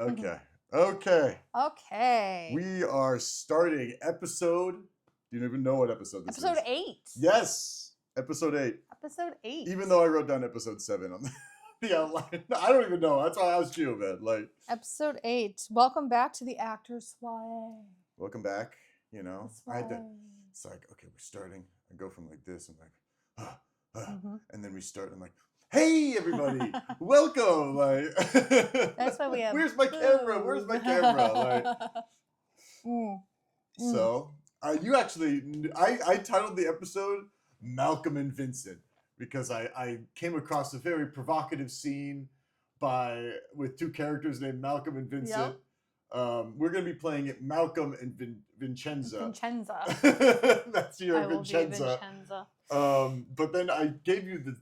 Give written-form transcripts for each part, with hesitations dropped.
Okay. Okay. Okay. We are starting episode. You don't even know what episode this Episode is. 8. Yes. Episode 8. Episode 8. Even though I wrote down episode 7 on the outline. I don't even know. That's why I asked you, man. Like, Episode 8. Welcome back to the Actors Soiree. welcome back. You know, The I had to. soiree. It's like, okay, we're starting. I go from like this and like, Mhm. and then we start. And I'm like, hey, everybody, welcome. Like, That's why we have. Where's my camera? Where's my camera? Like, Mm. so you actually, I titled the episode Malcolm and Vincent because I came across a very provocative scene with two characters named Malcolm and Vincent. We're gonna be playing it Malcolm and Vincenza. Vincenza. That's your I will Vincenza. be Vincenza. But then I gave you the,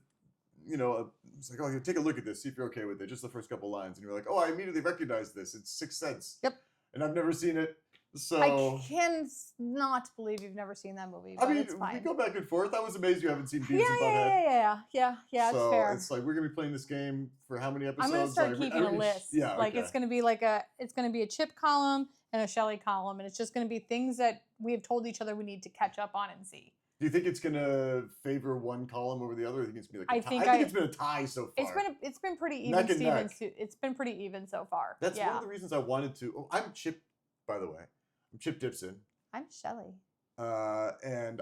it's like, oh, here, take a look at this, see if you're okay with it. Just the first couple lines, and you're like, oh, I immediately recognize this. It's Sixth Sense. Yep. And I've never seen it, so I cannot believe you've never seen that movie. But I mean, it's fine. we go back and forth. I was amazed you haven't seen Beavis and Butthead. Yeah. It's So fair. it's like we're gonna be playing this game for how many episodes? I'm gonna start Like, keeping a list. Yeah, like okay. it's gonna be a Chip column and a Shelley column, and it's just gonna be things that we have told each other we need to catch up on and see. Do you think it's gonna favor one column over the other? Or do you think it's gonna be like I I think it's been a tie so far. It's been pretty even, Neck and Steven. neck. It's been pretty even so far. That's yeah. one of the reasons I wanted to. Oh, I'm Chip, by the way. I'm Chip Dipson. I'm Shelley. And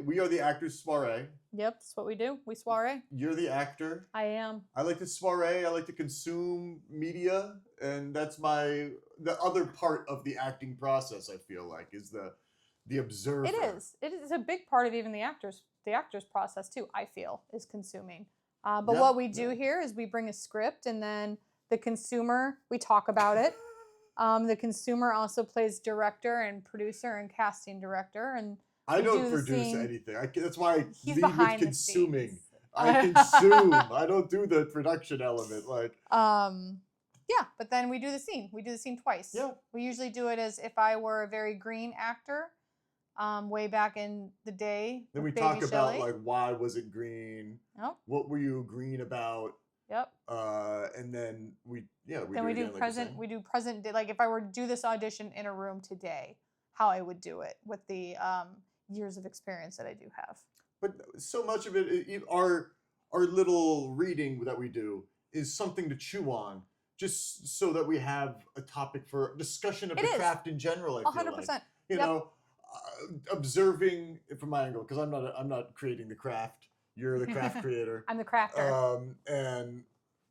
we are the Actors Soiree. Yep, that's what we do. We soiree. You're the actor. I am. I like to soiree. I like to consume media, and that's the other part of the acting process. I feel like is the observer. It is. It is a big part of even the actors process too. I feel is consuming. But Yeah, what we do here is we bring a script, and then the consumer, we talk about it. The consumer also plays director and producer and casting director, and I we don't do the produce scene. anything. That's why I He's lead behind with the consuming. scenes. I consume. I don't do the production element. Like, Yeah, but then we do the scene. We do the scene twice. Yeah. We usually do it as if I were a very green actor, way back in the day. then we with talk Baby about Shelley. like why was it green? Yep. What were you green about? Yep. And then we Then do we it do again, like present. you're We do present day. Like if I were to do this audition in a room today, how I would do it with the years of experience that I do have. But so much of it, our little reading that we do is something to chew on, just so that we have a topic for discussion of It the is. craft in general. I feel 100%. like. You Yep. know, observing from my angle because I'm not creating the craft. You're the craft creator. I'm the crafter. And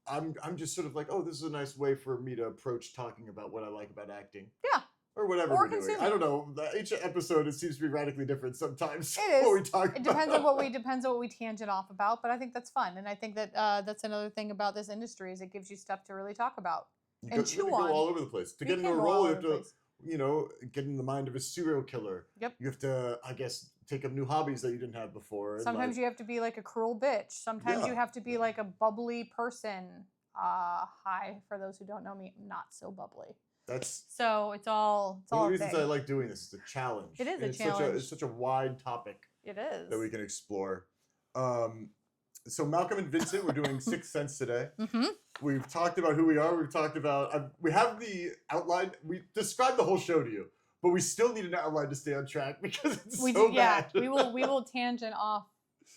I'm just sort of like, oh, this is a nice way for me to approach talking about what I like about acting. Yeah. Or whatever Or we're doing. consuming. I don't know. Each episode it seems to be radically different sometimes. It is. What we talk It depends on about. what we tangent off about, but I think that's fun, and I think that that's another thing about this industry is it gives you stuff to really talk about. You and go, chew really on. go all over the place. To We get into can a go all role, you over have the to, place. get in the mind of a serial killer. Yep. You have to, I guess, take up new hobbies that you didn't have before. and, Sometimes like, you have to be like a cruel bitch. Sometimes Yeah. you have to be like a bubbly person. Hi, for those who don't know me, I'm not so bubbly. That's So it's all one of a the reasons thing. I like doing this. It's a challenge. It is And a challenge. It's such a wide topic It is. that we can explore. So Malcolm and Vincent, we're doing Sixth Sense today. Mm-hmm. We've talked about who we are. We've talked about. We have the outline. We described the whole show to you, but we still need an outline to stay on track because it's We so do, yeah. bad. we will tangent off.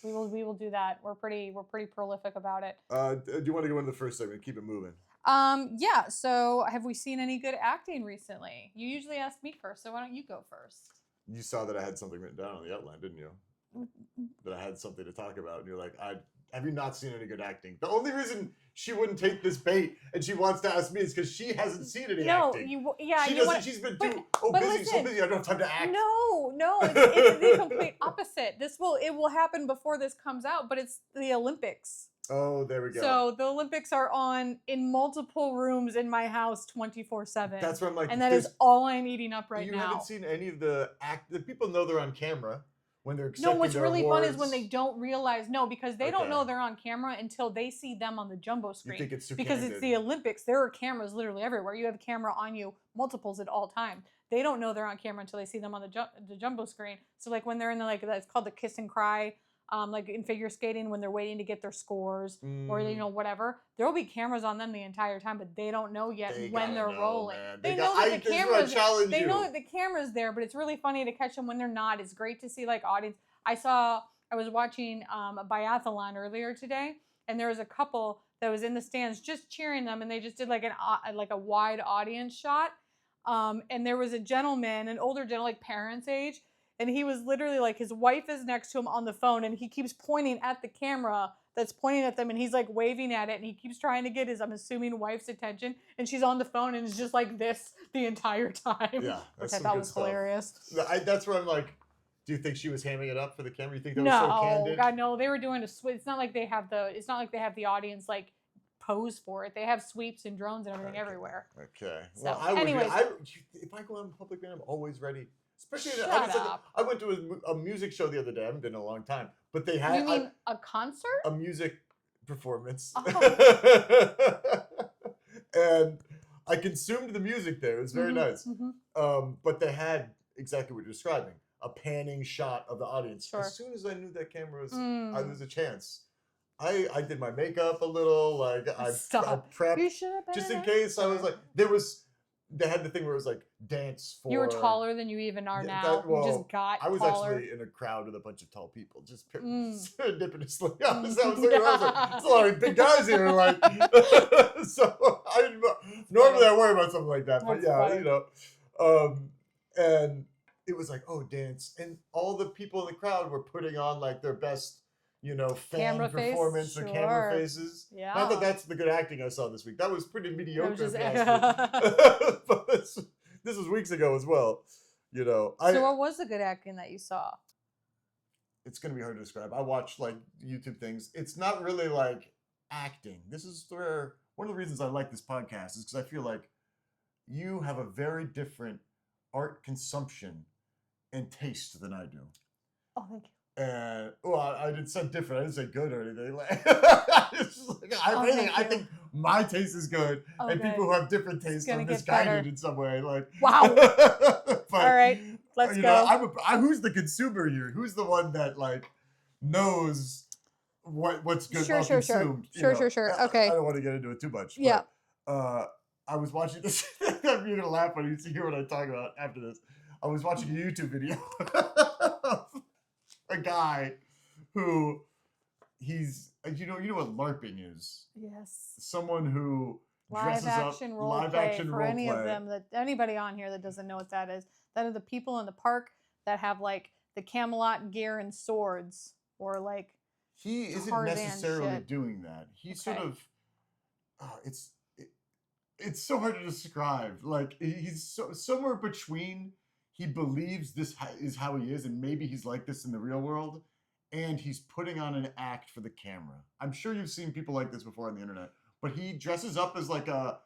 We will do that. We're pretty prolific about it. Do you want to go into the first segment? Keep it moving. Yeah. So have we seen any good acting recently? You usually ask me first, so why don't you go first? You saw that I had something written down on the outline, didn't you? That I had something to talk about, and you're like, have you not seen any good acting? The only reason she wouldn't take this bait and she wants to ask me is because she hasn't seen any acting. She doesn't. She's been but- too but busy, so listen, busy. I don't have time to act. No, it's the complete opposite. It will happen before this comes out, but it's the Olympics. Oh, there we go. So the Olympics are on in multiple rooms in my house 24/7. That's where I'm like, and that is all I'm eating up right you now. haven't seen any of the people know they're on camera when they're No, accepting what's their really fun is awards. when they don't realize because they don't Okay. know they're on camera until they see them on the jumbo You screen. think it's too Because candid. it's the Olympics. There are cameras literally everywhere. You have a camera on you, multiples at all time. They don't know they're on camera until they see them on the jumbo screen. So like when they're in the it's called the kiss and cry like in figure skating when they're waiting to get their scores or Mm. whatever. There will be cameras on them the entire time, but they don't know yet They when gotta they're know, rolling. man. They They know got- that the this is where I cameras. challenge They know you. that the camera's there, but it's really funny to catch them when they're not. It's great to see like audience. I was watching a biathlon earlier today, and there was a couple that was in the stands just cheering them, and they just did like a wide audience shot. And there was a gentleman, an older gentleman, like parents' age, and he was literally like, his wife is next to him on the phone, and he keeps pointing at the camera that's pointing at them, and he's like waving at it, and he keeps trying to get his, I'm assuming, wife's attention, and she's on the phone and is just like this the entire time. Yeah, which that's I some thought good was stuff. hilarious. That's where I'm like, do you think she was hamming it up for the camera? You think that was No, so candid? God, no, they were doing a sweep. It's not like they have the audience like pose for it. They have sweeps and drones and everything Okay. everywhere. Okay. So, Well, I would. anyways. If I go out in public, man, I'm always ready. Especially, Shut up. I went to a music show the other day. I haven't been in a long time, but they had You mean a concert? a music performance, Oh. and I consumed the music there. It was very nice. Mhm. But they had exactly what you're describing, a panning shot of the audience. Sure. As soon as I knew that camera was, Mm. there's a chance. I did my makeup a little, like I Stop. prepped You should have been just an in case. I was actor. like, they had the thing where it was like dance for. You were taller than you even are Yeah, now. that- well, you just got I was taller. actually in a crowd with a bunch of tall people, just Mm. serendipitously. I was looking around, I was like, there's a lot of big guys here, like. So normally I worry about something like that, but That's yeah, funny. and it was like, oh, dance, and all the people in the crowd were putting on like their best, fan Camera face? performance or camera Sure. faces. Yeah. Not that that's the good acting I saw this week. That was pretty mediocre. just- if you ask me. But this was weeks ago as well. So what was the good acting that you saw? It's going to be hard to describe. I watch like YouTube things. It's not really like acting. This is where one of the reasons I like this podcast is because I feel like you have a very different art consumption and taste than I do. Oh, thank you. And I didn't say different. I didn't say good or anything. Like, I thank think my taste is good, Oh, and good. people who have different tastes are gonna get misguided better. in some way. Like, Wow. but, All right, let's you go. know, who's the consumer here? Who's the one that like knows what's good Sure, while sure, sure. consumed? you Sure, know? sure, sure. I Okay. don't want to get into it too much. Yeah. But, I was watching this. You're gonna laugh when you hear what I talk about after this. I was watching a YouTube video of a guy who he's you know what LARPing is. Yes. Someone who Live dresses action up role live play action for role any play. of them that anybody on here that doesn't know what that is. That are the people in the park that have like the Camelot gear and swords, or like He isn't Tarzan necessarily shit. doing that. He's sort Okay. of it's so hard to describe. Like he's somewhere between he believes this is how he is, and maybe he's like this in the real world, and he's putting on an act for the camera. I'm sure you've seen people like this before on the internet, but he dresses up as like a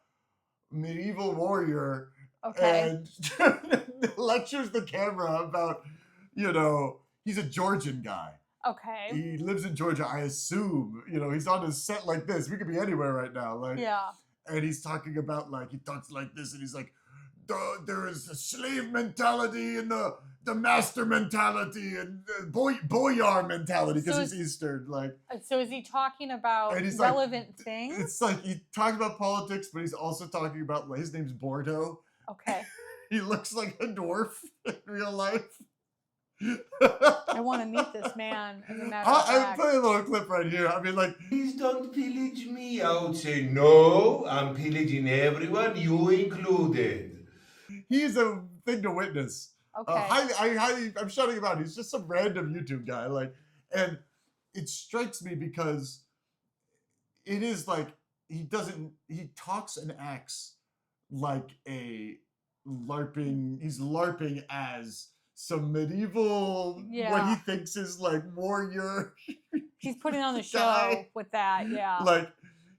medieval warrior okay. and lectures the camera about, he's a Georgian guy. Okay. He lives in Georgia, I assume. He's on his set like this. We could be anywhere right now. Like, Yeah. and he's talking about he talks like this, and he's like, there is a slave mentality and the master mentality and the boyar mentality because So he's Eastern. Like, So is he talking about And he's like- relevant things? it's like he talks about politics, but he's also talking about his name's Bordeaux. Okay. He looks like a dwarf in real life. I want to meet this man, as a matter of I'm fact. putting a little clip right here. I mean, like, Please don't pillage me. I would say, no, I'm pillaging everyone, you included. he's a thing to witness. Okay. I'm shouting him out. He's just some random YouTube guy. And it strikes me because it is like he talks and acts like a LARPing. He's LARPing as some medieval, what he Yeah. thinks is like warrior. He's putting on the show guy. with that. Yeah. Like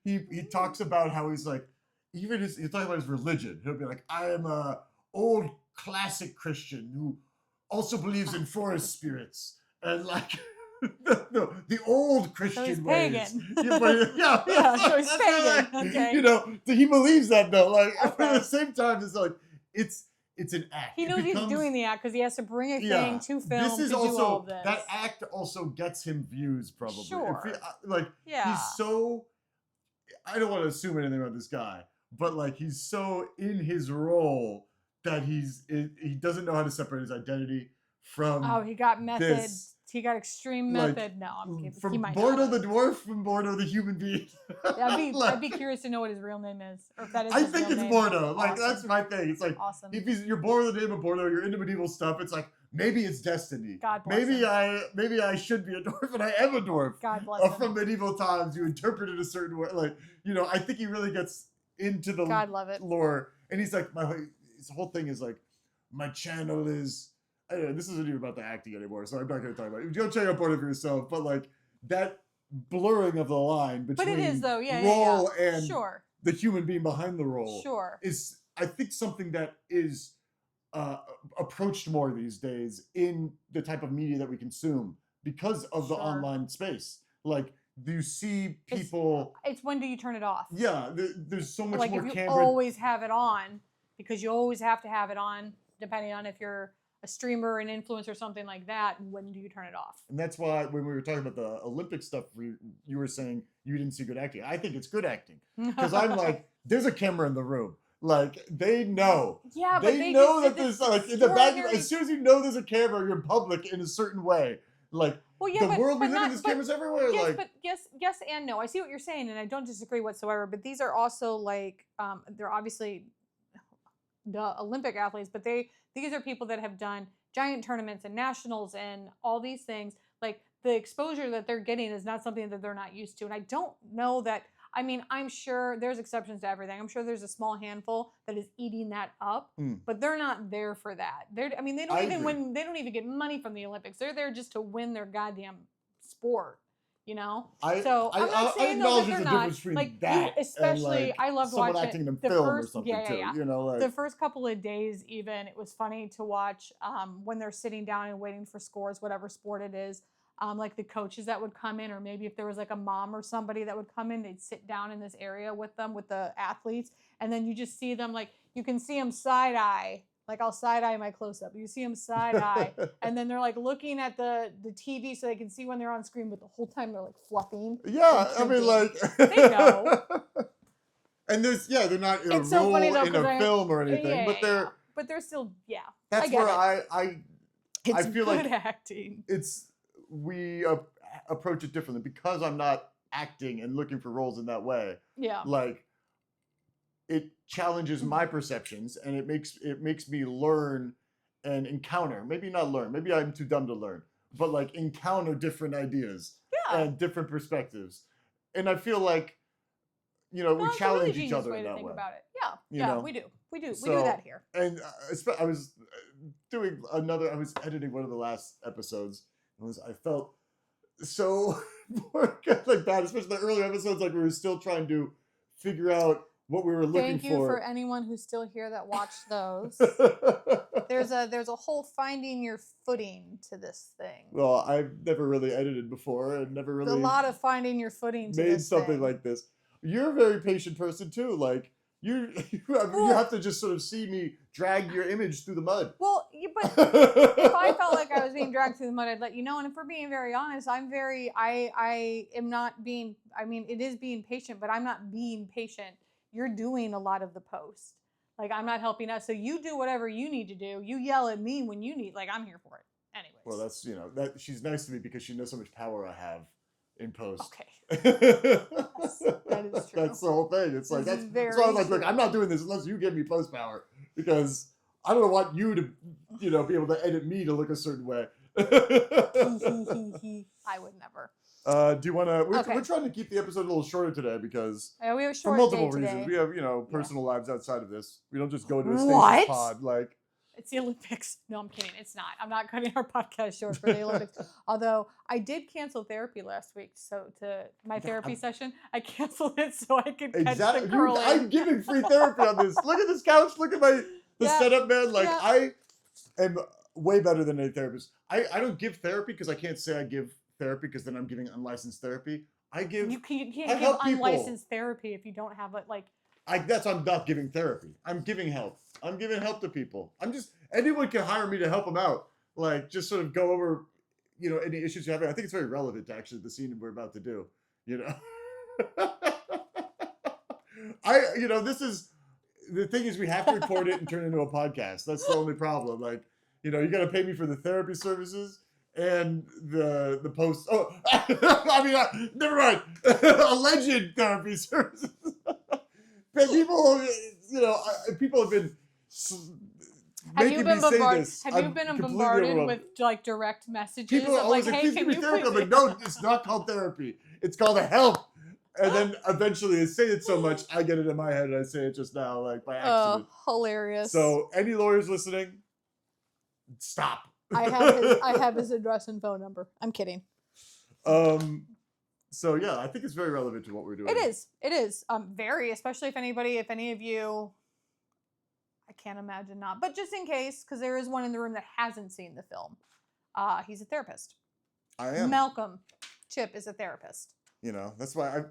he talks about how he's like, he's talking about his religion. He'll be like, I am a old classic Christian who also believes in forest spirits and like the old Christian he's ways. pagan. Yeah, Yeah, so he's that's what pagan, okay. he believes that though. Like at Okay. the same time, it's like it's it's an act. He It knows he's becomes- doing the act because he has to bring a Yeah, thing to film this is to also do all of this. that act also gets him views probably. Sure. Like Yeah. he's so. I don't want to assume anything about this guy, but like he's so in his role that he doesn't know how to separate his identity from. Oh, he got method. this. He got extreme Like, method. No, I'm kidding. He From might Bordo not. the dwarf, from Bordo the human being. I'd be curious to know what his real name is, or if that is. I his think real it's name. Bordo. Like Awesome. that's my thing. It's like Awesome. if you're born with the name of Bordo, you're into medieval stuff. It's like maybe it's destiny. God bless Maybe him. maybe I should be a dwarf, and I am a dwarf. God bless him. From medieval times, you interpret it a certain way. Like I think he really gets into the God love it. lore, and he's like his whole thing is like my channel is. Anyway, this isn't even about the acting anymore, so I'm not going to talk about it. Go check out Bordo for yourself, but like that blurring of the line between But it is though, yeah, role yeah. and Sure, the human being behind the role sure. is, I think, something that is approached more these days in the type of media that we consume because of the Sure. online space. Like, do you see people? It's when do you turn it off? Yeah, there's so much Like more if you camera. always have it on, because you always have to have it on, depending on if you're a streamer, an influencer, or something like that. When do you turn it off? And that's why when we were talking about the Olympic stuff, you were saying you didn't see good acting. I think it's good acting because I'm like, there's a camera in the room. Like they know. yeah, but They know just that did this there's like in the back. extraordinary- As soon as you know there's a camera, you're in public in a certain way. Like well, yeah, the world we live in, not- there's cameras everywhere. Yes, Like but yes and no. I see what you're saying, and I don't disagree whatsoever. But these are also like they're obviously the Olympic athletes, but these are people that have done giant tournaments and nationals and all these things. Like the exposure that they're getting is not something that they're not used to. And I don't know that. I mean, I'm sure there's exceptions to everything. I'm sure there's a small handful that is eating that up, but they're not there for that. They don't I even agree. win. They don't even get money from the Olympics. They're there just to win their goddamn sport. You know. So I'm not saying though acknowledge that there's they're a not. difference between Like that especially, and, like, I loved someone watching acting in the film first, or something yeah, too. yeah. You know, like The first couple of days, even it was funny to watch when they're sitting down and waiting for scores, whatever sport it is. Like the coaches that would come in, or maybe if there was like a mom or somebody that would come in, they'd sit down in this area with them, with the athletes, and then you just see them like you can see them side eye. Like I'll side eye my close up. You see them side eye, and then they're like looking at the TV so they can see when they're on screen, but the whole time they're like fluffing. yeah, I mean, drinking. like They know. And they're not in It's a so role funny, though, in 'cause a film or anything, but they're still that's get where it. I It's feel good like acting. we approach it differently because I'm not acting and looking for roles in that way. Yeah. Like it challenges my perceptions and it makes me learn and encounter. Maybe not learn. Maybe I'm too dumb to learn, but like encounter different ideas Yeah. and different perspectives. And I feel like we Well, it's a challenge really each genius other way in to that think way. about it. Yeah. You Yeah, know? we do. We do So- that here. And I was doing I was editing one of the last episodes. And I felt so like bad, especially the earlier episodes. Like we were still trying to figure out what we were looking Thank you for anyone who's still here that watched those. There's a whole finding your footing to this thing. Well, I've never really edited before and never There's really a lot of finding your footing to made this something thing. like this. You're a very patient person too. Like you have to just sort of see me drag your image through the mud. Well, but if I felt like I was being dragged through the mud, I'd let you know. And if we're being very honest, I am not being, I mean, it is being patient, but I'm not being patient. You're doing a lot of the post. Like, I'm not helping us. So you do whatever you need to do. You yell at me when you need, like, I'm here for it. Anyways. Well, that's, that she's nice to me because she knows how much power I have in post. Okay. That is true. That's the whole thing. It's like, This is that's why I was like, very look, I'm not doing this unless you give me post power because I don't want you to, be able to edit me to look a certain way. I would never. Do you want to? Okay. We're trying to keep the episode a little shorter today because We have a for short multiple day reasons. today. We have personal lives outside of this. We don't just go to a What? stasis pod like. It's the Olympics. No, I'm kidding. It's not. I'm not cutting our podcast short for the Olympics. Although I did cancel therapy last week. So to my therapy session, I canceled it so I could catch Exactly. the curling. I'm giving free therapy on this. Look at this couch. Look at the Yeah. setup, man. Like Yeah. I am way better than any therapist. I don't give therapy because I can't say I give therapy because then I'm giving unlicensed therapy. I give. You I can't give help people. unlicensed therapy if you don't have it. Like That's I'm not giving therapy. I'm giving help. I'm giving help to people. Anyone can hire me to help them out. Like, just sort of go over, any issues you have. I think it's very relevant to actually the scene we're about to do. This is the thing is we have to record it and turn it into a podcast. That's the only problem. Like, you got to pay me for the therapy services and the post. Oh, I mean, never mind. Alleged therapy services. But people have been making me say this. Have you been bombarded with like direct messages? People are of always like, like, hey, please can give me you therapy. I'm please? like, no, it's not called therapy. It's called a help. And then eventually I say it so much, I get it in my head and I say it just now, like by accident. Hilarious. So any lawyers listening, stop. I have his address and phone number. I'm kidding. So yeah, I think it's very relevant to what we're doing. It is. It is. Very, especially if any of you, I can't imagine not, but just in case, because there is one in the room that hasn't seen the film. He's a therapist. I am. Malcolm Chip is a therapist. That's why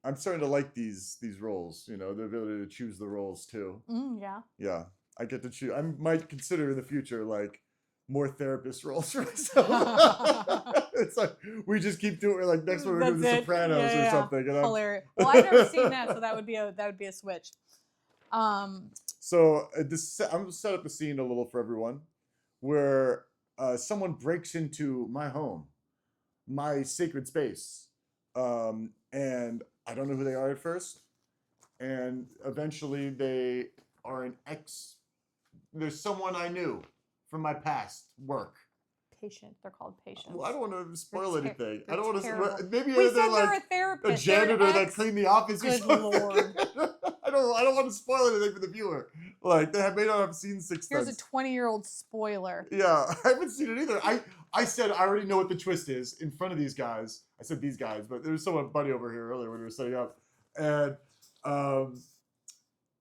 I'm starting to like these roles, the ability to choose the roles too. Yeah. Yeah. I get to choose. I might consider in the future, like, more therapist roles for myself. It's like, we just keep doing, like, next one we're doing The Sopranos or something. Hilarious. Well, I've never seen that, so that would be a switch. So I'm going to set up a scene a little for everyone where someone breaks into my home, my sacred space, and I don't know who they are at first, and eventually they are there's someone I knew from my past work. Patient. They're called patients. Well, I don't want to spoil anything. I they're don't want terrible. to. Maybe We they're said like they're a therapist. a janitor that cleaned the office or Good something. Lord. I don't want to spoil anything for the viewer. Like, they may not have seen Sixth Sense. Here's a 20-year-old spoiler. Yeah, I haven't seen it either. I said I already know what the twist is in front of these guys. I said these guys, but there was someone buddy over here earlier when we were setting up, and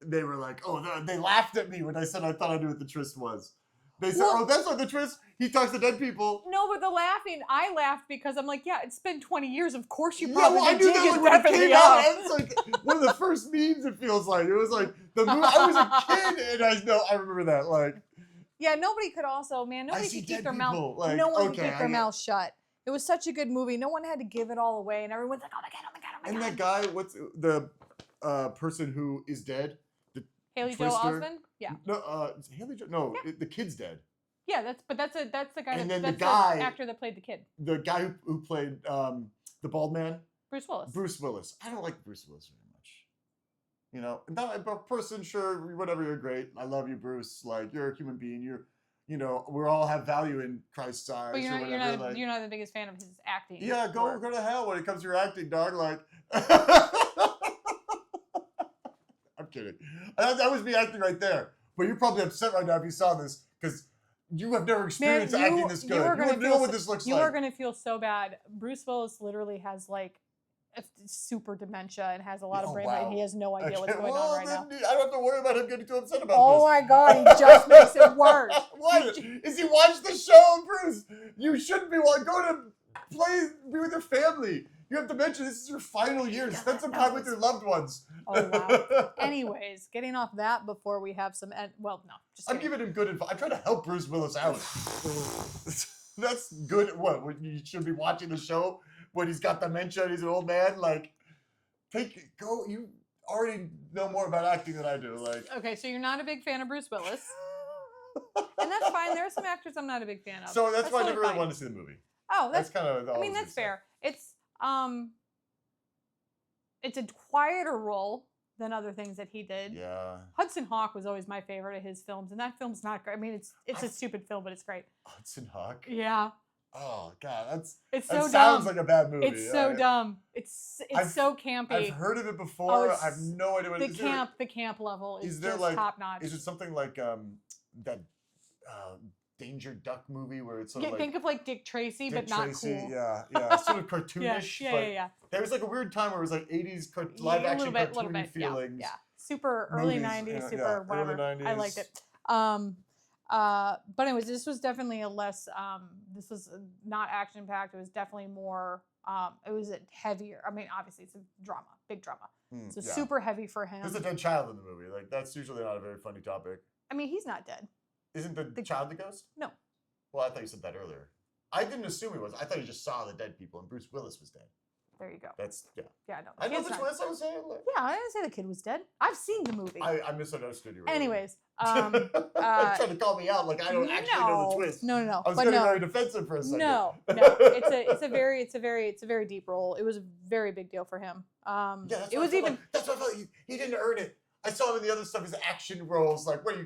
they were like, "Oh," they laughed at me when I said I thought I knew what the twist was. They said, "Oh, that's not the twist. He talks to dead people." No, but I laughed because I'm like, yeah, it's been 20 years. Of course you probably I knew that when it came out. It's like one of the first memes. It feels like it was like the movie. I was a kid, and I remember that. Like, yeah, nobody could keep their mouth. Like, no one could keep their mouth shut. It was such a good movie. No one had to give it all away, and everyone's like, oh my god, oh my god, oh my god. And that guy, what's the person who is dead? Haley Joel Osment? Yeah. No, Haley Joel. No, Yeah. The kid's dead. Yeah, that's the guy. And then that's the guy, the actor that played the kid. The guy who played the bald man. Bruce Willis. Bruce Willis. I don't like Bruce Willis very much. Not a person. Sure, whatever. You're great. I love you, Bruce. Like, you're a human being. We all have value in Christ's eyes. But you're not the biggest fan of his acting. Yeah, go to hell when it comes to your acting, dog. Like. I'm kidding. That was me acting right there. But you're probably upset right now if you saw this because you have never experienced acting this good. You wouldn't know what this looks like. You are going to feel so bad. Bruce Willis literally has like a super dementia and has a lot of brain and he has no idea what's going on right now. I don't have to worry about him getting too upset about this. Oh my God, he just makes it worse. What? Is he watched the show, Bruce? You shouldn't be going to be with your family. You have dementia. This is your final year. Spend some time with your loved ones. Oh, wow. Anyways, getting off that before we have some... I'm giving him good advice. I'm trying to help Bruce Willis out. That's good. What? You should be watching the show when he's got dementia and he's an old man? Like, you already know more about acting than I do. Like, okay, so you're not a big fan of Bruce Willis. And that's fine. There are some actors I'm not a big fan of. So that's why I never really wanted to see the movie. Oh, that's kind of... that's fair. It's a quieter role than other things that he did. Yeah. Hudson Hawk was always my favorite of his films, and that film's not great. I mean, it's a stupid film, but it's great. Hudson Hawk? Yeah. Oh God, that sounds dumb. Like a bad movie. It's so dumb. It's so campy. I've heard of it before. I have no idea what it is. The camp level is just top notch. Is it something like that Danger Duck movie where it's sort of like... Think of like Dick Tracy, but not cool. Yeah. Sort of cartoonish. Yeah. There was like a weird time where it was like 80s live action cartoony feelings. Yeah. Super early 90s, super whatever. Early 90s. I liked it. But anyways, this was definitely this was not action-packed. It was definitely more It was a heavier. I mean, obviously it's a drama, big drama. So yeah. super heavy for him. There's a dead child in the movie. Like that's usually not a very funny topic. I mean, he's not dead. Isn't the child the ghost? No. Well, I thought you said that earlier. I didn't assume he was. I thought you just saw the dead people and Bruce Willis was dead. There you go. That's yeah. Yeah, no. I know kid's which not- one I was saying. Like, Yeah, I didn't say the kid was dead. I've seen the movie. I misunderstood you. Earlier. Anyways, You're trying to call me out like I don't actually know the twist. No. I was But getting no, very defensive for a second. no. It's a very deep role. It was a very big deal for him. Yeah, that's it what was I felt even like. That's what I felt. He didn't earn it. I saw him in the other stuff. His action roles. Like, what you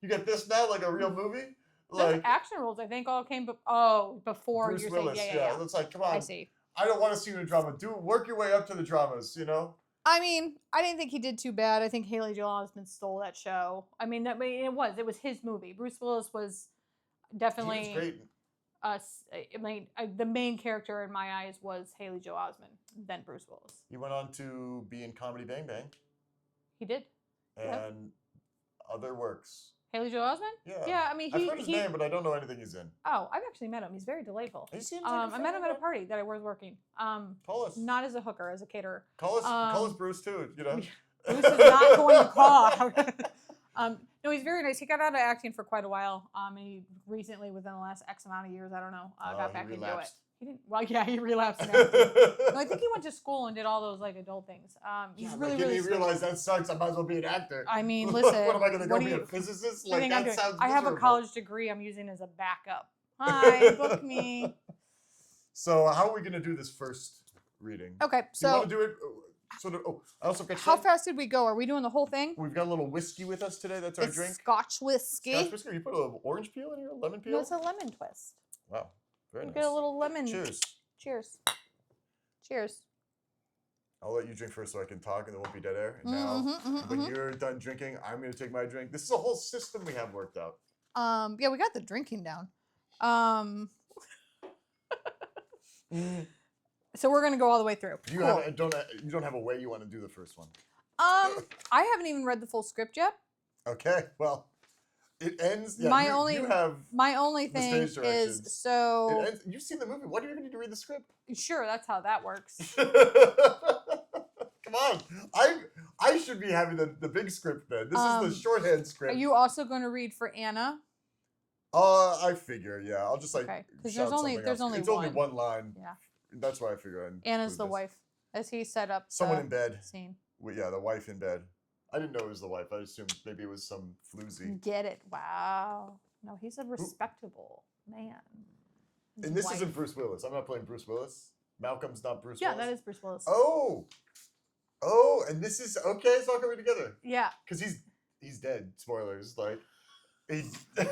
get this now? Like a real movie? those Like action roles. I think all came before Bruce you're Willis. saying yeah. It's like, come on. I see. I don't want to see you in a drama. Work your way up to the dramas. You know. I mean, I didn't think he did too bad. I think Haley Joel Osment stole that show. I mean, it was his movie. Bruce Willis was definitely. He was great. I mean, the main character in my eyes was Haley Joel Osment, then Bruce Willis. He went on to be in Comedy Bang Bang He did. and Yep. other works. Haley Joel Osment? Yeah. Yeah, I mean, I've heard his name, but I don't know anything he's in. Oh, I've actually met him. He's very delightful. He seems like a I met him at a friend. party that I was working. Call us. Not as a hooker, as a caterer. Call us Bruce too. You know. Bruce is not going to call. No, he's very nice. He got out of acting for quite a while. He recently, within the last X amount of years, I don't know, got back into it. He didn't. Well, yeah, he relapsed. In acting. No, I think he went to school and did all those like adult things. He's Yeah, really, like, really. didn't he realize that sucks? I might as well be an actor. I mean, listen. What am I going to go what be do a you- physicist? I Like think I'm that doing- sounds. I have a miserable. college degree. I'm using as a backup. Hi, book me. So how are we going to do this first reading? Okay, Do you so want to do it sort of? Oh, I also got. how fast did we go? Are we doing the whole thing? We've got a little whiskey with us today. That's our It's drink. Scotch whiskey. Scotch whiskey. You put a little orange peel in here, lemon peel. No, it's a lemon twist. Wow, very You nice. get a little lemon. Cheers. Cheers. Cheers. I'll let you drink first so I can talk and there won't be dead air. And now, when you're done drinking, I'm going to take my drink. This is a whole system we have worked out. Yeah, we got the drinking down. So we're gonna go all the way through. You Cool. you don't have a way you want to do the first one. I haven't even read the full script yet. Okay, well, it ends. Yeah, My you, only- you have. My only The thing stage is directions. It so ends, you've seen the movie. Why do you even need to read the script? sure that's how that works. Come on, I should be having the big script then. This is the shorthand Are script. you also going to read for Anna? I figure, yeah. I'll just like. Okay, 'cause shout there's only something else. It's only one. one line. Yeah. That's why I figure. I'd Anna's include the this. wife, as he set up. Someone the in bed. Scene. Well, yeah, the wife in bed. I didn't know it was the wife. I assumed maybe it was some floozy. Get it? Wow. No, he's a respectable man. His And this wife- isn't Bruce Willis. I'm not playing Bruce Willis. Malcolm's not Bruce Yeah, Willis. that is Bruce Willis. Oh, and this is okay. It's all coming together Yeah. because he's dead. Spoilers. Like he. I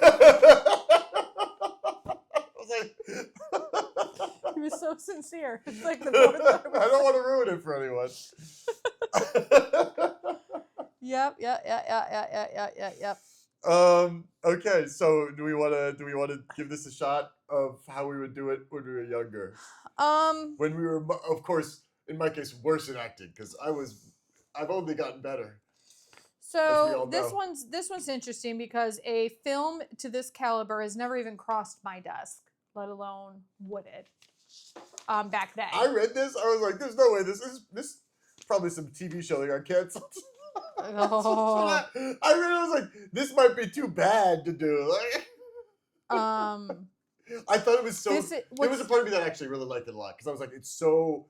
was like, He was so sincere. It's like the I don't want to ruin it for anyone. Yep. Yep. Okay, so do we want to give this a shot of how we would do it when we were younger? When we were, of course, in my case, worse at acting because I've only gotten better. As we So all this know. this one's interesting because a film to this caliber has never even crossed my desk, let alone would it. Back then. I read this. I was like, "There's no way this is probably some TV show that got canceled." Oh. I read it. I was like, "This might be too bad to do." Like, I thought it was so. There was a part of me that actually really liked it a lot because I was like, "It's so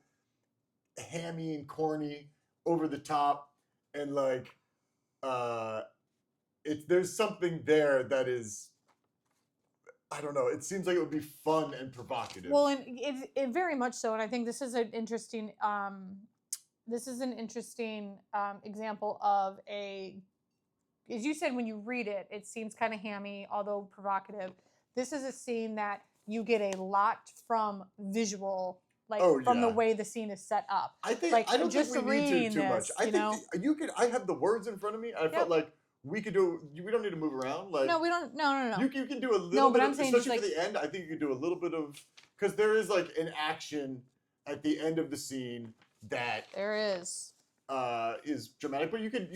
hammy and corny, over the top, and like, there's something there that is." I don't know. It seems like it would be fun and provocative. Well, and it very much so, and I think this is an interesting example of as you said, when you read it, it seems kind of hammy, although provocative. This is a scene that you get a lot from visual, from the way the scene is set up. I think like, I don't just think we need to reading too much. this, I you think know? you could. I have the words in front of me. I felt like we could do. We don't need to move around. Like No, we don't. No. You can do a little. No, bit but I'm of, saying especially just for the end. I think you could do a little bit of because there is like an action at the end of the scene that There is. is dramatic, but you could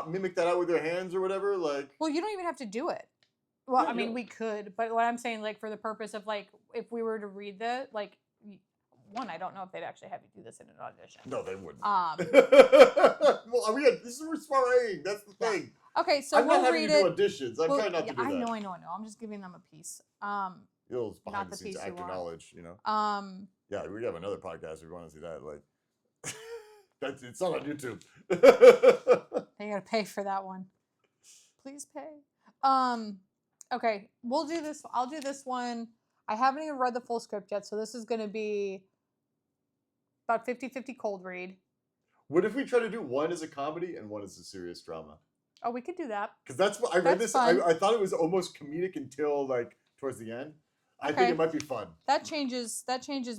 mimic that out with your hands or whatever. Like Well, you don't even have to do it. Well, Yeah, I mean, yeah. we could, but what I'm saying, like, for the purpose of, like, if we were to read the, like, one, I don't know if they'd actually have you do this in an audition. No, they wouldn't. Well, this is we're sparring. That's the thing. Okay, so I'm we'll not having read you it. do auditions. I'm trying not to do that. I know. I'm just giving them a piece. Those behind not the the scenes piece you actor want. knowledge, Yeah, we have another podcast if you want to see that. Like, it's not on YouTube. They gotta pay for that one. Please pay. Okay, we'll do this. I'll do this one. I haven't even read the full script yet, so this is gonna be about 50-50 cold read. What if we try to do one as a comedy and one as a serious drama? Oh, we could do that. Because that's what I read That's this. I fun. thought it was almost comedic until like towards the end. I think Okay. it might be fun. That changes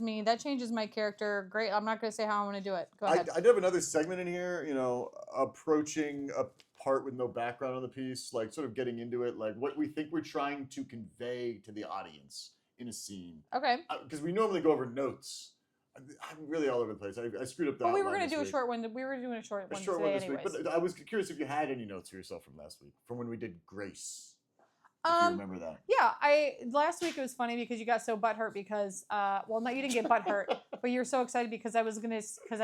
me. That changes my character. Great. I'm not gonna say how I'm gonna do it. Go ahead. I do have another segment in here, approaching a part with no background on the piece, like sort of getting into it, like what we think we're trying to convey to the audience in a scene. Okay. Because we normally go over notes. I'm really all over the place. I screwed up that. But we were gonna do a short one. We were doing a short one short today, one this anyways. week. But I was curious if you had any notes for yourself from last week, from when we did Grace. If you remember that. Yeah, last week it was funny because you got so butthurt because no, you didn't get butthurt, but you were so excited because I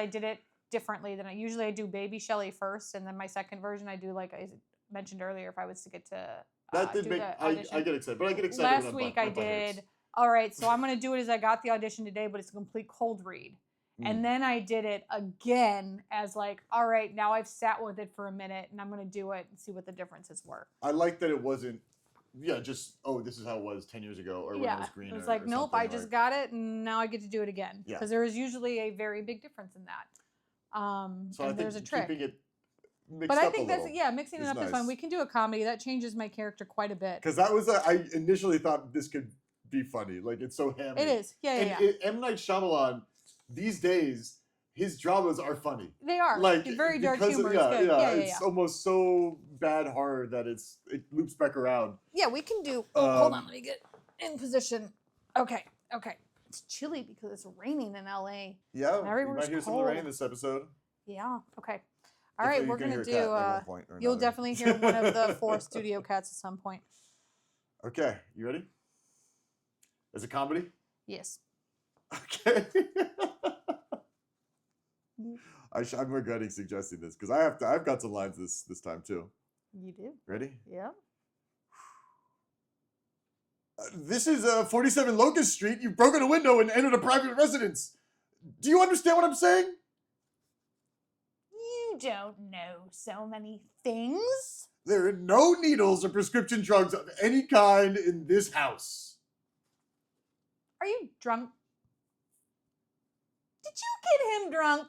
did it differently than I usually. I do Baby Shelly first, and then my second version I do like I mentioned earlier. If I was to get to that did do make the I audition. get excited, but I get excited. Last week I did. All right, so I'm gonna do it as I got the audition today, but it's a complete cold read. And then I did it again as like, all right, now I've sat with it for a minute and I'm going to do it and see what the differences were. I like that it wasn't, just, this is how it was 10 years ago or when it was green. It was like, nope, I just got it and now I get to do it again. Yeah. Because there is usually a very big difference in that. So and there's a trick. Keeping it mixed but up I think a little mixing it up nice. is fun. We can do a comedy. That changes my character quite a bit. Because that was, I initially thought this could be funny. Like, it's so hammy. It is. Yeah. M. Night Shyamalan, these days, his dramas are funny. They are. Like very dark because humor. It's almost so bad horror that it loops back around. Yeah, we can do. Hold on, let me get in position. Okay. It's chilly because it's raining in LA. Yeah, you Everywhere's might hear some of the rain this episode. Yeah. Okay. All right, we're gonna do. You'll another. definitely hear one of the 4 studio cats at some point. Okay, you ready? Is it comedy? Yes. Okay. I'm regretting suggesting this because I've got some lines this time too. You do. Ready? Yeah. This is 47 Locust Street. You've broken a window and entered a private residence. Do you understand what I'm saying? You don't know so many things. There are no needles or prescription drugs of any kind in this house. Are you drunk? Did you get him drunk?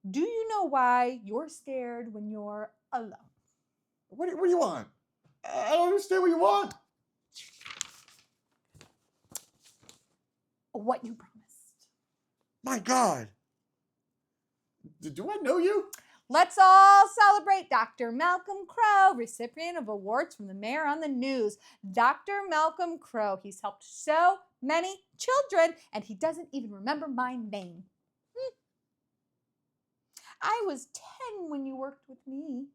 Do you know why you're scared when you're alone? What do you want? I don't understand what you want. What you promised. My God. Do I know you? Let's all celebrate Dr. Malcolm Crowe, recipient of awards from the mayor on the news. Dr. Malcolm Crowe, he's helped so many children, and he doesn't even remember my name. I was 10 when you worked with me.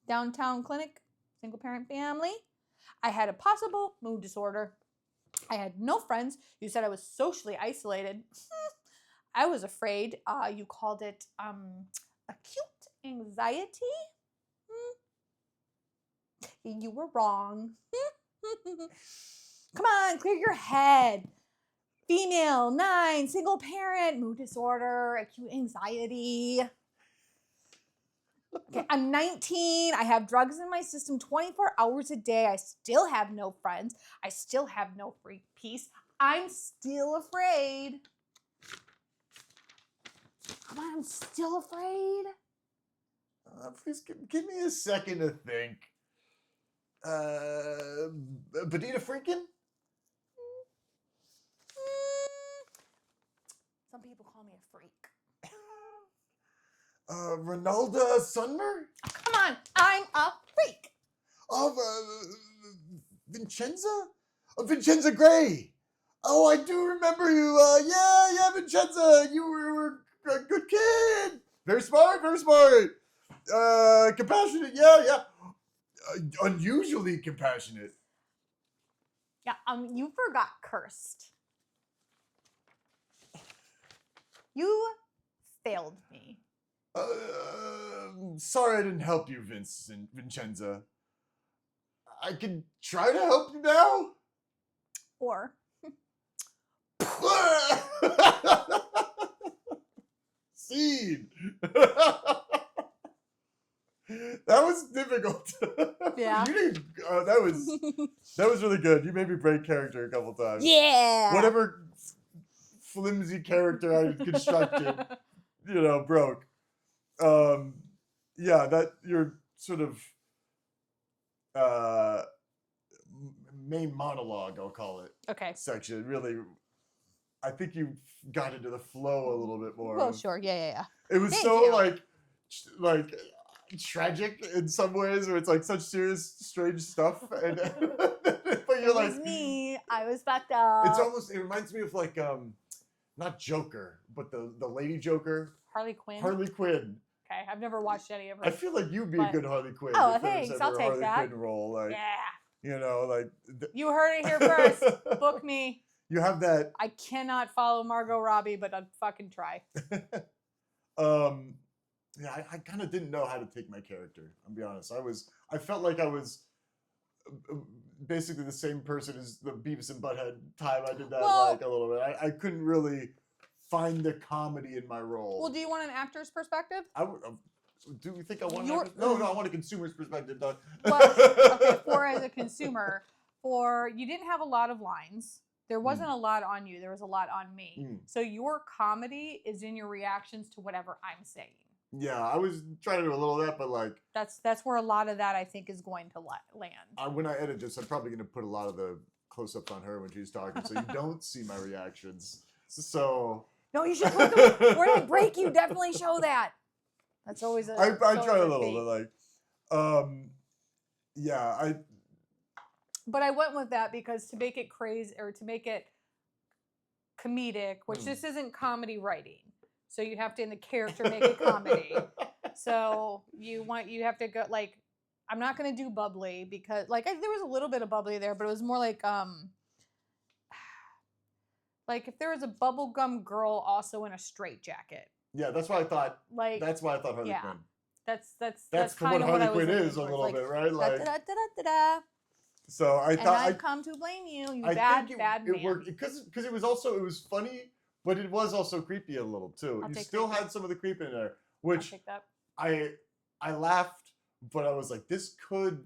Downtown clinic, single parent family. I had a possible mood disorder. I had no friends. You said I was socially isolated. I was afraid. You called it acute anxiety. You were wrong. Come on, clear your head. Female, 9, single parent, mood disorder, acute anxiety. Okay, I'm 19. I have drugs in my system 24 hours a day. I still have no friends. I still have no free peace. I'm still afraid. Come on, I'm still afraid. Please give me a second to think. Benita Freakin? Some people call me a freak. Ronalda Sunmer? Oh, come on, I'm a freak. Vincenza? Vincenza Gray. Oh, I do remember you. Yeah, Vincenza. You were a good kid. Very smart, very smart. Compassionate. Yeah. Unusually compassionate. Yeah, you forgot cursed. You failed me. Sorry I didn't help you, Vincenza. I can try to help you now. Or Scene. That was difficult. Yeah. You didn't. That was really good. You made me break character a couple times. yeah. Whatever flimsy character I constructed, broke. Yeah, that your sort of main monologue, I'll call it, Okay. section. Really, I think you got into the flow a little bit more. Well, sure. Yeah. It was Thank so you. like tragic in some ways, where it's like such serious, strange stuff, and but you're It like, was me. I was fucked up. it reminds me of like not Joker, but the Lady Joker, Harley Quinn. Harley Quinn. Okay, I've never watched any of her. I feel like you'd be a But- good Harley Quinn. Oh, if there was thanks, ever I'll a take Harley that. Quinn role, like Yeah. like You heard it here first. Book me. You have that. I cannot follow Margot Robbie, but I'd fucking try. Yeah, I kind of didn't know how to take my character. I'll be honest. I felt like I was basically the same person as the Beavis and Butthead time I did that Well- like a little bit. I couldn't really find the comedy in my role. Well, do you want an actor's perspective? Do you think I want? Your- No, I want a consumer's perspective, Doug. Well, okay, for as a consumer, you didn't have a lot of lines. There wasn't a lot on you. There was a lot on me. Mm. So your comedy is in your reactions to whatever I'm saying. Yeah, I was trying to do a little of that, but like That's where a lot of that I think is going to land. when I edit this, I'm probably going to put a lot of the close-ups on her when she's talking, so you don't see my reactions. So No, you should put the where I break. You definitely show that. That's always a. I it's try always a a little, feat. but like, yeah, But I went with that because to make it crazy or to make it comedic, which this isn't comedy writing, so you have to in the character make it comedy. So you have to go like, I'm not gonna do bubbly because like there was a little bit of bubbly there, but it was more like if there was a bubblegum girl also in a straitjacket. yeah, that's why I thought. Like That's why I thought Harley yeah. Quinn. that's That's kind what of what Harley I was Quinn looking is a for. little Like, bit, right? Like, da-da-da-da-da. so I And thought I've come to blame you, you I bad think man. it worked because it was funny, but it was also creepy a little too. I'll You take still creepy. had some of the creep in there, I'll which take that. I laughed, but I was like, this could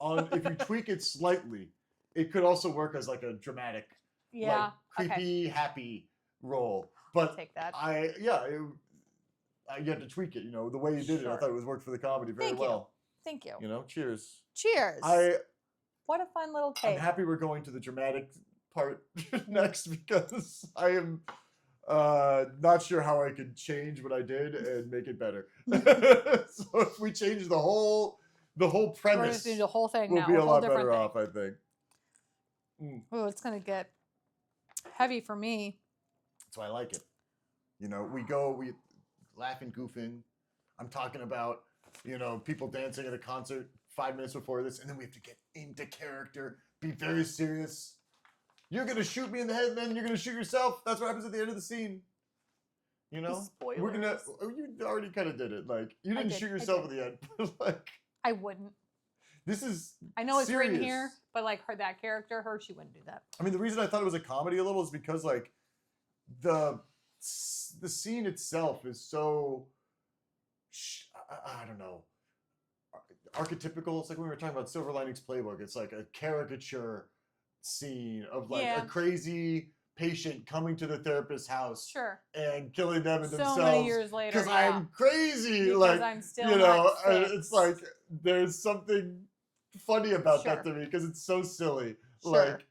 if you tweak it slightly, it could also work as like a dramatic, Yeah. like, creepy, happy role. I'll But take that. you had to tweak it. The way you did it, I Sure. thought it was worked for the comedy very Thank you. well. Thank you. Cheers. Cheers. What a fun little I'm take. happy we're going to the dramatic part next because I am not sure how I could change what I did and make it better. So if we change the whole We're going premise, to do the whole thing we'll now. be a whole lot different better thing. off, I think. Oh, it's going to get heavy for me. That's why I like it. We laughing, goofing. I'm talking about, people dancing at a concert 5 minutes before this, and then we have to get into character, be very serious. You're going to shoot me in the head, and then you're going to shoot yourself. That's what happens at the end of the scene. We're going to, you already kind of did it. Like, you didn't shoot yourself at the end, but like, I wouldn't. this is I know it's written serious. here, but like that character, she wouldn't do that. I mean, the reason I thought it was a comedy a little is because like the scene itself is so I don't know, archetypical. It's like when we were talking about Silver Linings Playbook. It's like a caricature scene of like a crazy patient coming to the therapist's house Sure. and killing them and So themselves many years later. because Yeah. I'm crazy. Because like I'm still not fixed. it's like there's something funny about that to Sure. me because it's so silly. Sure. Like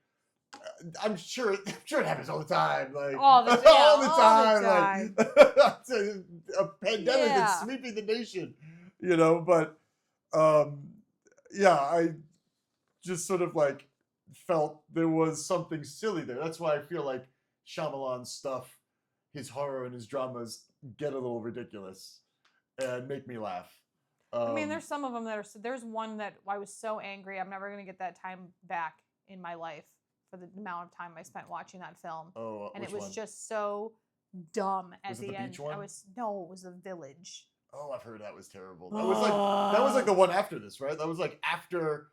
I'm sure it happens all the time. Like All the all the time. time. Like it's a pandemic that's Yeah. sweeping the nation. But I just sort of like felt there was something silly there. That's why I feel like Shyamalan's stuff, his horror and his dramas get a little ridiculous and make me laugh. I mean, there's some of them that are. There's one that I was so angry. I'm never gonna get that time back in my life for the amount of time I spent watching that film. Oh, And which it was one? just so dumb at Was it the the end. beach one? It was The Village. Oh, I've heard that was terrible. That was like the one after this, right? That was like after.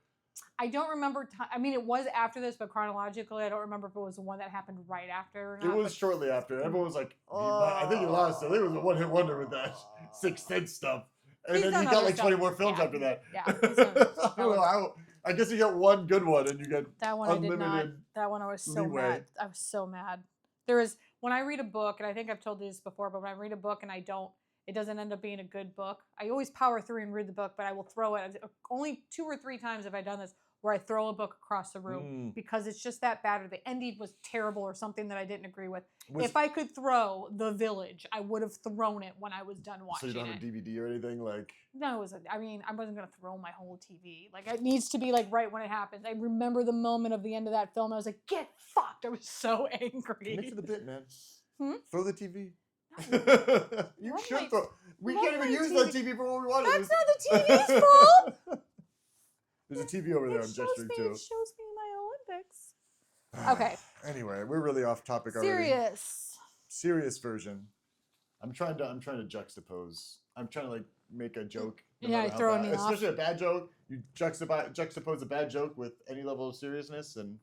I don't remember. I mean, it was after this, but chronologically, I don't remember if it was the one that happened right after or not. It was but- shortly after. Everyone was like, I think he lost. I think it was a one-hit wonder with that Sixth Sense stuff. And He's then done he got other like 20 stuff. more films Yeah. after that. Yeah, he's done other stuff. I don't know how. I guess you get one good one and you get That one I did not. unlimited That one I was so leeway. mad. I was so mad. There is when I read a book, and I think I've told you this before, but when I read a book and it doesn't end up being a good book. I always power through and read the book, but I will throw it. Only 2 or 3 times have I done this where I throw a book across the room because it's just that bad, or the ending was terrible, or something that I didn't agree with. If I could throw The Village, I would have thrown it when I was done So watching you don't have it. a DVD or anything like. No, I mean, I wasn't gonna throw my whole TV. Like, it needs to be like right when it happens. I remember the moment of the end of that film. I was like, "Get fucked!" I was so angry. Commit to the bit, man. Hmm? Throw the TV. You Love should my- throw. We love can't even my use TV. that TV for what we wanted. That's not the TV's fault. There's a TV over there It I'm shows gesturing me. to. It shows me my Olympics. Okay. Anyway, we're really off topic already. Serious version. I'm trying to juxtapose. I'm trying to like make a joke. no Yeah, matter you're how throwing bad- me off. Especially a bad joke. You juxtapose a bad joke with any level of seriousness, and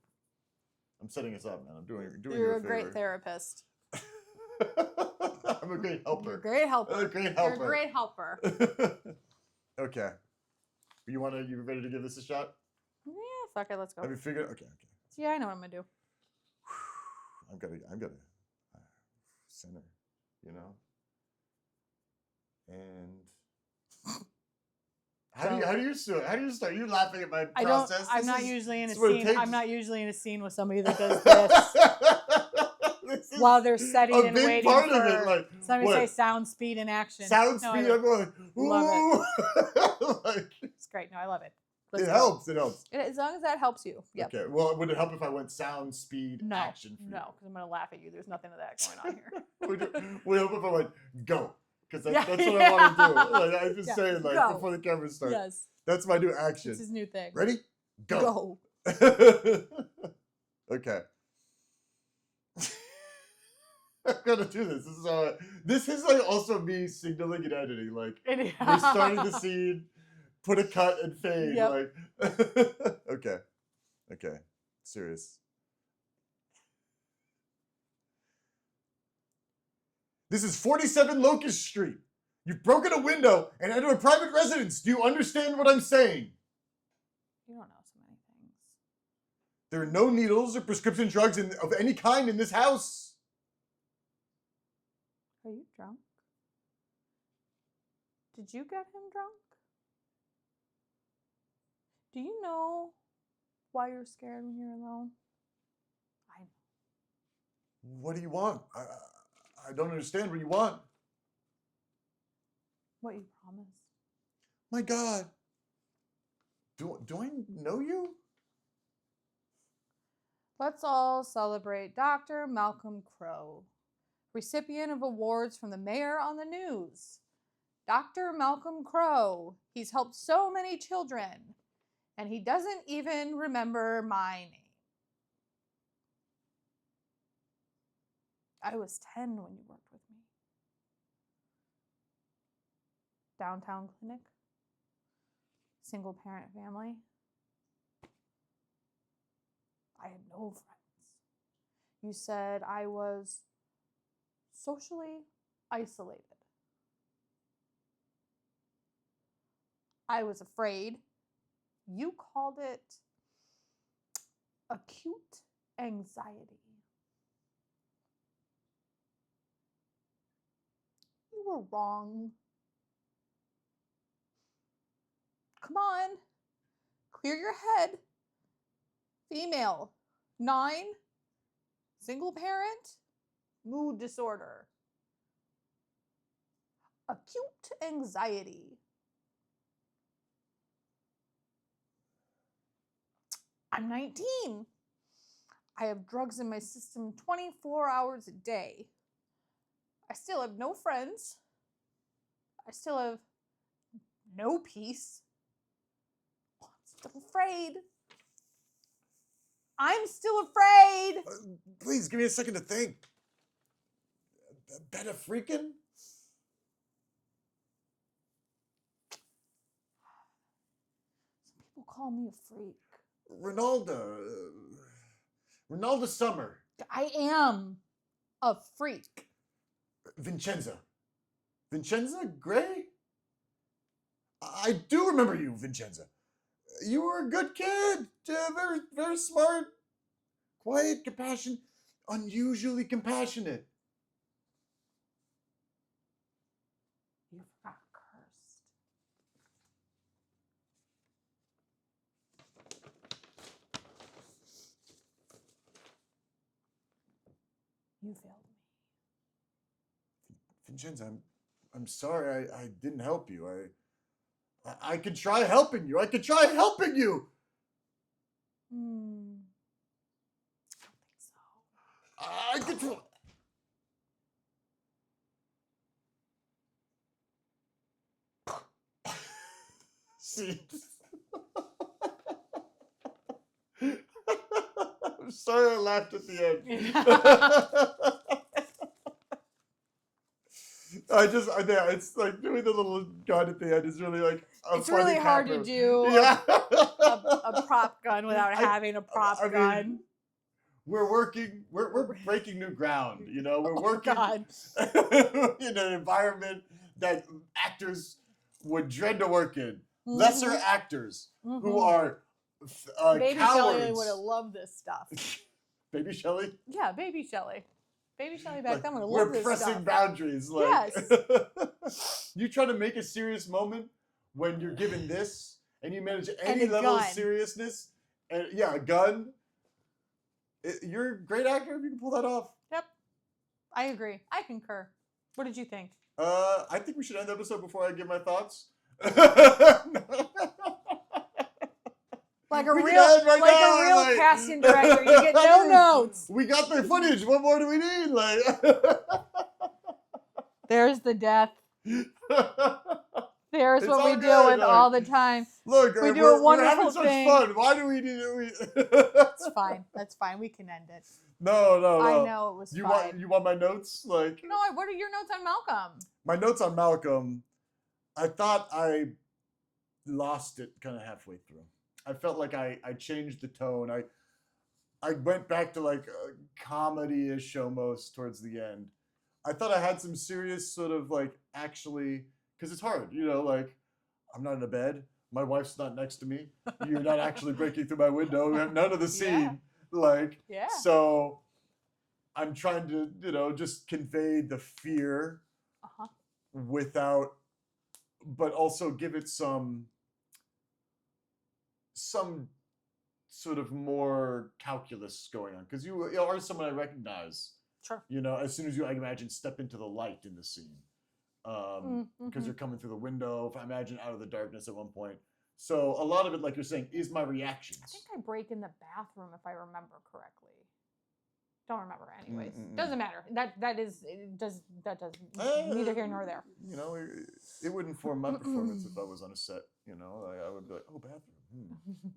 I'm setting us up, man. I'm doing you You're a a great favor. therapist. I'm a great helper. You're a great helper. I'm a great You're helper. a great helper. Okay. You ready to give this a shot? Yeah, fuck it. Let's go. Have you figured? Okay. Yeah, I know what I'm gonna do. I'm gonna center, you know. And how do you start? You laughing at my I process? don't. I'm This not is- usually in a this is what it scene. takes. I'm not usually in a scene with somebody that does this This is while they're setting a and big waiting part for of it. Like somebody what? say sound, speed, and action. Sound No, speed. I I'm going like, Love ooh. Like, It's great. No, I love it. Let's it go. helps. It helps. As long as that helps you. Yep. Okay. Well, would it help if I went sound, speed, No. action? For No, because I'm gonna laugh at you. There's nothing of that going on here. Would it help if I went go? Because Yeah. that's what I want to do. Like I'm just Yeah. saying, like Go. before the cameras start. Yes. That's my new action. It's his new thing. Ready? Go. Go. Okay. I'm gonna do this. This is like also me signaling and editing. Like we're starting the scene, put a cut and fade. Yep. Like okay. Serious. This is 47 Locust Street. You've broken a window and entered a private residence. Do you understand what I'm saying? You don't know so many things. There are no needles or prescription drugs of any kind in this house. Are you drunk? Did you get him drunk? Do you know why you're scared when you're alone? I know. What do you want? I don't understand what you want. What you promised. My God. Do I know you? Let's all celebrate Dr. Malcolm Crowe, recipient of awards from the mayor on the news. Dr. Malcolm Crowe. He's helped so many children, and he doesn't even remember my name. I was 10 when you worked with me. Downtown clinic. Single parent family. I had no friends. You said I was socially isolated. I was afraid. You called it acute anxiety. You were wrong. Come on. Clear your head. Female. 9. Single parent. Mood disorder. Acute anxiety. I'm 19. I have drugs in my system 24 hours a day. I still have no friends. I still have no peace. I'm still afraid. I'm still afraid. Please give me a second to think. Better freaking? Some people call me a freak. Ronaldo Summer. I am a freak. Vincenza Gray? I do remember you, Vincenza. You were a good kid. Very, very smart. Quiet, compassionate, unusually compassionate. You got cursed. You failed me. Vincenza, I'm sorry I didn't help you. I could try helping you. I could try helping you. I don't think so. I could try. See. I'm sorry I laughed at the end. Yeah, it's like doing the little gun at the end is really like a It's funny really hard to cameo. do Yeah. a prop gun without having a prop I gun. mean, we're breaking new ground, you know. We're working God. in an environment that actors would dread to work in. Lesser actors who are Baby cowards. Shelley would have loved this stuff. Baby Shelley? Yeah, Baby Shelley. Baby Shelley back Like, then would have we're loved this pressing stuff. boundaries. Like, Yes. You try to make a serious moment when you're given this, and you manage any And a level of gun. seriousness, and yeah, a gun. You're a great actor if you can pull that off. Yep. I agree. I concur. What did you think? I think we should end the episode before I give my thoughts. Like a We can real, end right like now, a real like- casting director, you get no notes. We got the footage. What more do we need? Like, There's the death. There's It's what all we good, deal with like- all the time. look, We do a we're wonderful having such thing. fun. Why do we need it? It's fine. That's fine. We can end it. No. I know it was You fine. want my notes? Like, No, what are your notes on Malcolm? my notes on Malcolm. I thought I lost it kind of halfway through. I felt like I changed the tone. I went back to like a comedy-ish almost towards the end. I thought I had some serious sort of like actually, because it's hard, you know, like I'm not in a bed. My wife's not next to me. You're not actually breaking through my window. We have none of the scene. Yeah. Like, Yeah. so I'm trying to, you know, just convey the fear Uh-huh. without, but also give it some sort of more calculus going on, because you are someone I recognize. Sure. You know, as soon as you, I imagine, step into the light in the scene, because you're coming through the window. If I imagine out of the darkness at one point. So a lot of it, like you're saying, is my reactions. I think I break in the bathroom if I remember correctly. Don't remember anyways. Doesn't matter. That does neither here nor there. You know, it would inform my performance if I was on a set. You know, I would be like, oh, bathroom.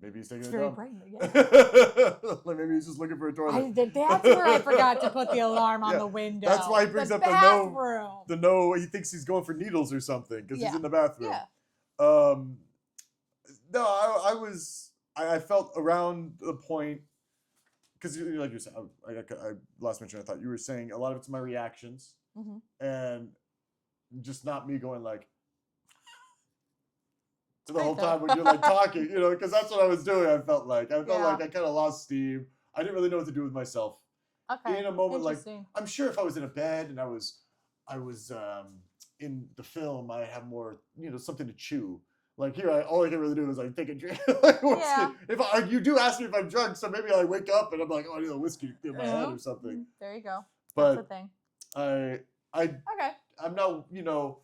Maybe he's taking It's a very dump. bright. Yeah. Like maybe he's just looking for a toilet. That's where I forgot to put the alarm on Yeah, the window. that's why he brings the up the bathroom. no. He thinks he's going for needles or something because he's Yeah. in the bathroom. Yeah. No, I felt around the point, because like you said, I last mention, I thought you were saying a lot of it's my reactions, and just not me going like the whole time when you're like talking, you know, because that's what I was doing. I felt like I kind of lost steam. I didn't really know what to do with myself. Okay. In a moment, like Interesting. I'm sure if I was in a bed and I was in the film, I have more, you know, something to chew. Like here, all I can really do is like take a drink. Like, Yeah. If you do ask me if I'm drunk, so maybe I wake up and I'm like, oh, I need a whiskey in my head or something. There you go. But That's the thing. I Okay. I'm not, you know,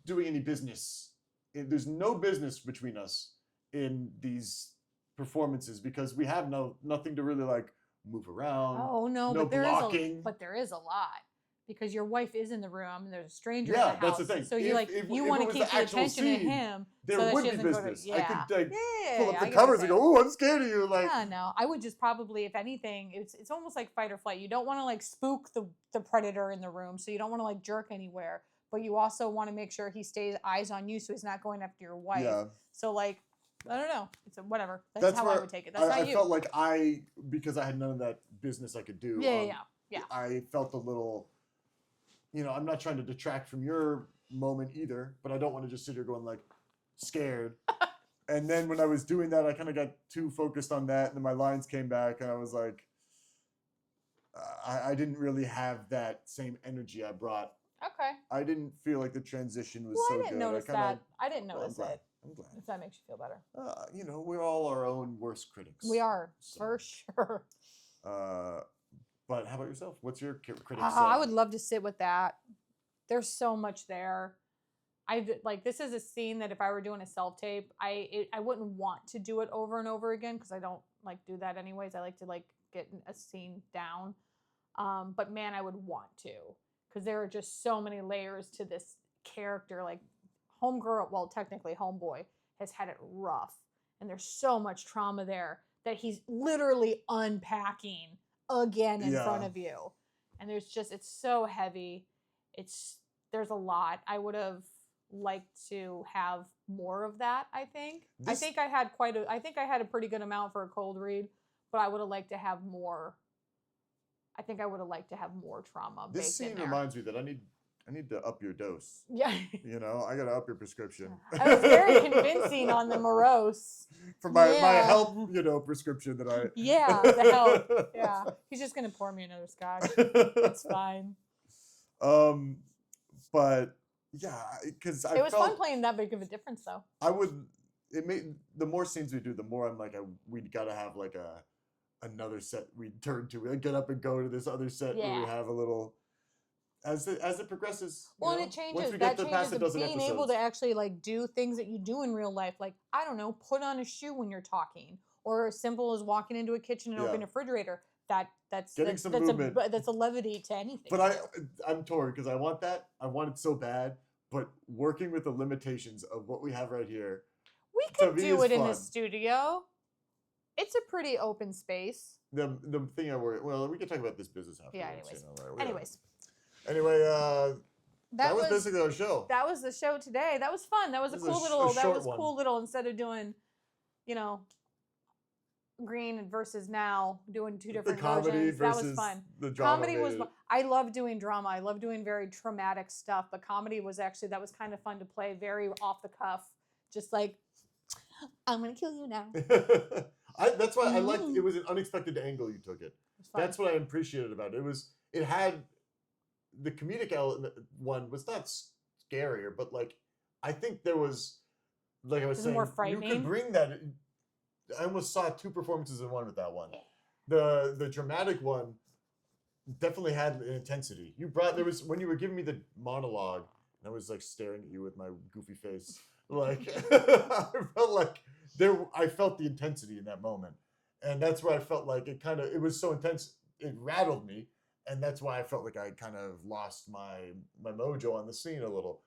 doing any business. There's no business between us in these performances because we have nothing to really like move around. Oh no, no but there blocking. is a lot. because your wife is in the room and there's a stranger Yeah, in the house. that's the thing. So you you If want it to was keep the the actual attention to scene, him. there so that would she be doesn't go to, business. yeah. I could like yeah, pull up I the get what covers you're and go, "Ooh, I'm scared of you!" Like, yeah, no, I would just probably, if anything, it's almost like fight or flight. You don't want to like spook the predator in the room, so you don't want to like jerk anywhere, but you also want to make sure he stays eyes on you, so he's not going after your wife. yeah. So like, I don't know, it's whatever. That's how where I would take it. That's not I you. felt like because I had none of that business I could do. Yeah. I felt a little, I'm not trying to detract from your moment either, but I don't want to just sit here going like scared. And then when I was doing that, I kind of got too focused on that, and then my lines came back, and I was like, I didn't really have that same energy I brought. Okay. I didn't feel like the transition was Well, so I didn't good. notice that. I didn't notice it. I'm glad. If that makes you feel better. We're all our own worst critics. We are, So, for sure. But how about yourself? What's your critic? I would love to sit with that. There's so much there. This is a scene that if I were doing a self tape, I wouldn't want to do it over and over again because I don't like do that anyways. I like to like get a scene down. But man, I would want to because there are just so many layers to this character. Like homegirl, well, technically homeboy has had it rough, and there's so much trauma there that he's literally unpacking again in front of you. And it's so heavy. There's a lot. I would have liked to have more of that, I think. I think I had a pretty good amount for a cold read, but I would have liked to have more. I think I would have liked to have more trauma. This scene in there. reminds me that I need to up your dose. Yeah. I gotta up your prescription. I was very convincing on the morose. For my help, prescription that I. Yeah, the help. Yeah. He's just gonna pour me another scotch. It's fine. But yeah, because it was fun playing that big of a difference, though. The more scenes we do, the more I'm like, we gotta have like another set we turn to. We get up and go to this other set where we have a little. As it progresses, well, and it changes. Once we that get changes past a dozen being episodes. able to actually like do things that you do in real life, like I don't know, put on a shoe when you're talking, or as simple as walking into a kitchen and opening a refrigerator. That's movement. That's a levity to anything. But I'm torn because I want that. I want it so bad. But working with the limitations of what we have right here, we could do it in the studio. It's a pretty open space. The thing I worry. Well, we can talk about this business afterwards. Yeah. Anyways. Anyway, that was basically our show. That was the show today. That was fun. That was a cool little. That was cool little. Instead of doing, green versus now, doing two different versions. That was fun. The drama. Comedy was. I love doing drama. I love doing very traumatic stuff. But comedy was actually that was kind of fun to play. Very off the cuff. Just like, I'm gonna kill you now. That's why I liked. It was an unexpected angle you took it. That's what I appreciated about it. It had. The comedic one was not scarier, but I think there was, like I was saying, more frightening. You could bring that. I almost saw two performances in one with that one. The dramatic one definitely had an intensity. When you were giving me the monologue, and I was staring at you with my goofy face. I felt like I felt the intensity in that moment, and that's where I felt like it was so intense it rattled me. And that's why I felt like I kind of lost my mojo on the scene a little.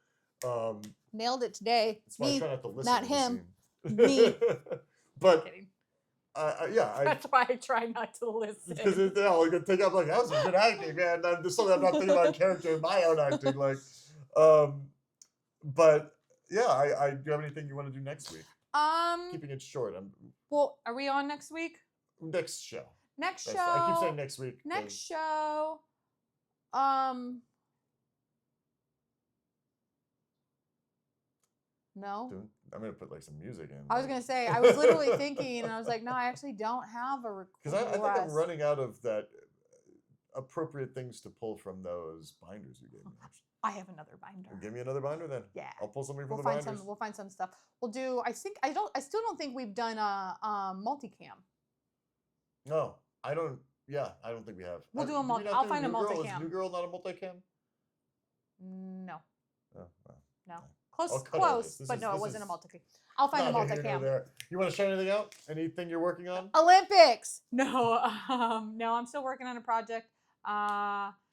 Nailed it today. That's why I try not to listen not to him. the scene. Me. But yeah, that's why I try not to listen. Because I'm gonna take up that was some good acting, man. There's something I'm not thinking about character in my own acting, But yeah, do you have anything you want to do next week? Keeping it short. Well, are we on next week? Next show. Next show. I keep saying next week. Next show. No. I'm gonna put some music in. I was gonna say I was literally thinking, and I was like, no, I actually don't have a request. Because I think I'm running out of that appropriate things to pull from those binders you gave me. I have another binder. Well, give me another binder then. Yeah. I'll pull something from the binders. We'll find some stuff. We'll do. I still don't think we've done a multicam. No, I don't. Yeah, I don't think we have. We'll do a multi. I'll find a multicam. Is New Girl not a multicam? No. Oh, well. No. Close, but no, it wasn't a multicam. I'll find a multicam. You want to shout anything out? Anything you're working on? Olympics. No, no, I'm still working on a project.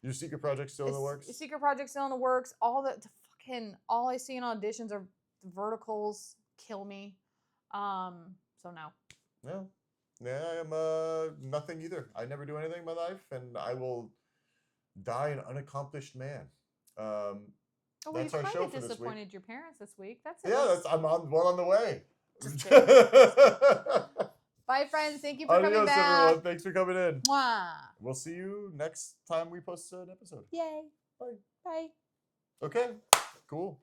You Your secret project's still in the works? Secret project's still in the works. All I see in auditions are verticals. Kill me. So no. No. Yeah, I am nothing either. I never do anything in my life, and I will die an unaccomplished man. Oh, well, That's you our kind show of for this week. disappointed your parents this week. That's it. Yeah, I'm well on the way. Just kidding. Bye, friends. Thank you for coming Adios, back. everyone. Thanks for coming in. Mwah. We'll see you next time we post an episode. Yay. Bye. Bye. Okay, cool.